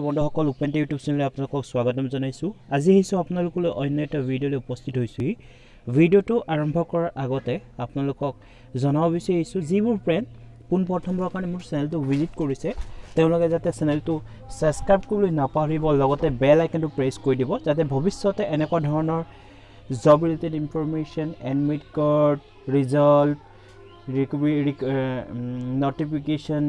বন্ধুসকল open YouTube চেনেলে আপোনালোকক স্বাগতম জনাইছোঁ। আজি আহিছোঁ আপোনালোকলৈ অন্য এটা ভিডিঅ'লৈ উপস্থিত হৈছোঁ। ভিডিঅ'টো আৰম্ভ কৰাৰ আগতে আপোনালোকক জনাব বিচাৰিছোঁ যিবোৰ ফ্ৰেণ্ড পোনপ্ৰথমবাৰৰ কাৰণে মোৰ চেনেলটো ভিজিট কৰিছে তেওঁলোকে যাতে চেনেলটো ছাবস্ক্ৰাইব কৰিবলৈ নাপাহৰিব, লগতে বেল আইকনটো প্ৰেছ কৰি দিব যাতে ভৱিষ্যতে এনেকুৱা ধৰণৰ job related information, admit card, result, notification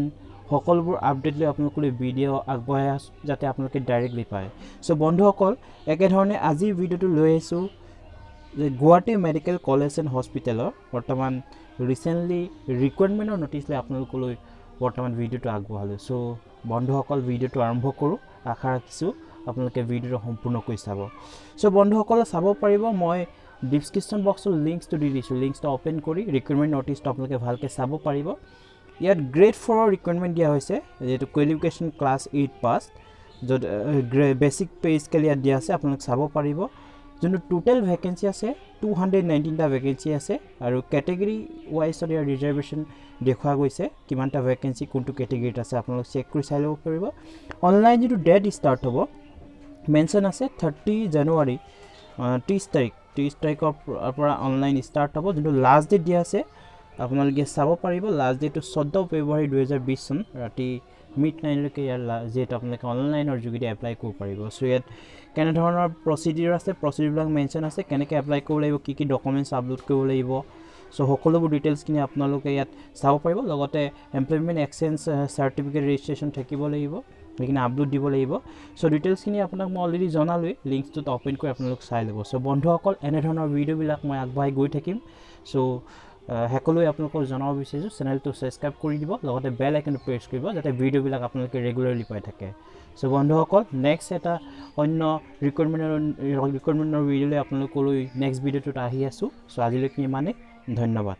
সকলোবোৰ আপডেট লৈ আপোনালোকলৈ ভিডিঅ' আগবঢ়াই আছোঁ যাতে আপোনালোকে ডাইৰেক্টলি পায়। চ' বন্ধুসকল একেধৰণে আজিৰ ভিডিঅ'টো লৈ আহিছোঁ যে গুৱাহাটী মেডিকেল কলেজ এণ্ড হস্পিটেলৰ বৰ্তমান ৰিচেণ্টলি ৰিকুৱাৰমেণ্টৰ ন'টিচ লৈ আপোনালোকলৈ বৰ্তমান ভিডিঅ'টো আগবঢ়ালোঁ। চ' বন্ধুসকল ভিডিঅ'টো আৰম্ভ কৰোঁ, আশা ৰাখিছোঁ আপোনালোকে ভিডিঅ'টো সম্পূৰ্ণকৈ চাব। চ' বন্ধুসকলে চাব পাৰিব, মই ডিছক্ৰিপশ্যন বক্সত লিংকছটো দি দিছোঁ, লিংকছটো অ'পেন কৰি ৰিকুৱাৰমেণ্ট ন'টিচটো আপোনালোকে ভালকৈ চাব পাৰিব। ইয়াত গ্ৰেড 4ৰ ৰিকুৱাৰমেণ্ট দিয়া হৈছে, যিহেতু কোৱালিফিকেশ্যন ক্লাছ 8 পাছ, য'ত বেছিক পে স্কেল ইয়াত দিয়া আছে আপোনালোকে চাব পাৰিব। যোনটো টোটেল ভেকেঞ্চি আছে 219টা ভেকেঞ্চি আছে আৰু কেটেগৰী ৱাইজত ইয়াৰ ৰিজাৰ্ভেশ্যন দেখুওৱা গৈছে, কিমানটা ভেকেঞ্চি কোনটো কেটেগৰীত আছে আপোনালোক চেক কৰি চাই ল'ব পাৰিব। অনলাইন যিটো ডেট ষ্টাৰ্ট হ'ব মেনশ্যন আছে 30 জানুৱাৰী, 30 তাৰিখৰ পৰা অনলাইন ষ্টাৰ্ট হ'ব। যোনটো লাষ্ট ডেট দিয়া আছে আপোনালোকে চাব পাৰিব, লাষ্ট ডেটটো 14 ফেব্ৰুৱাৰী 2020 চন ৰাতি মিড-নাইটলৈকে ইয়াৰ যিহেতু আপোনালোকে অনলাইনৰ যোগেদি এপ্লাই কৰিব পাৰিব। চ' ইয়াত কেনেধৰণৰ প্ৰচিডিউৰ আছে, প্ৰচিডিউৰবিলাক মেনশ্যন আছে, কেনেকৈ এপ্লাই কৰিব লাগিব, কি ডকুমেণ্টছ আপলোড কৰিব লাগিব। চ' সকলোবোৰ ডিটেইলছখিনি আপোনালোকে ইয়াত চাব পাৰিব। লগতে এমপ্লয়মেণ্ট এক্সচেঞ্জ চাৰ্টিফিকেট ৰেজিষ্ট্ৰেশ্যন থাকিব লাগিব, সেইখিনি আপলোড দিব লাগিব। চ' ডিটেইলছখিনি আপোনাক মই অলৰেডি জনালোৱেই, লিংকছটোত অ'পেন কৰি আপোনালোক চাই ল'ব। চ' বন্ধুসকল এনেধৰণৰ ভিডিঅ'বিলাক মই আগবঢ়াই গৈ থাকিম। চ' সকলোৱে আপোনালোকক জনাব বিচাৰিছোঁ চেনেলটো ছাবস্ক্ৰাইব কৰি দিব, লগতে বেল আইকনটো প্ৰেছ কৰিব যাতে ভিডিঅ'বিলাক আপোনালোকে ৰেগুলাৰলি পাই থাকে। চ' বন্ধুসকল নেক্সট এটা অন্য ৰিকুৱাৰমেণ্টৰ ভিডিঅ'লৈ আপোনালোকলৈ নেক্সট ভিডিঅ'টোত আহি আছোঁ। চ' আজিলৈকে ইমানেই, ধন্যবাদ।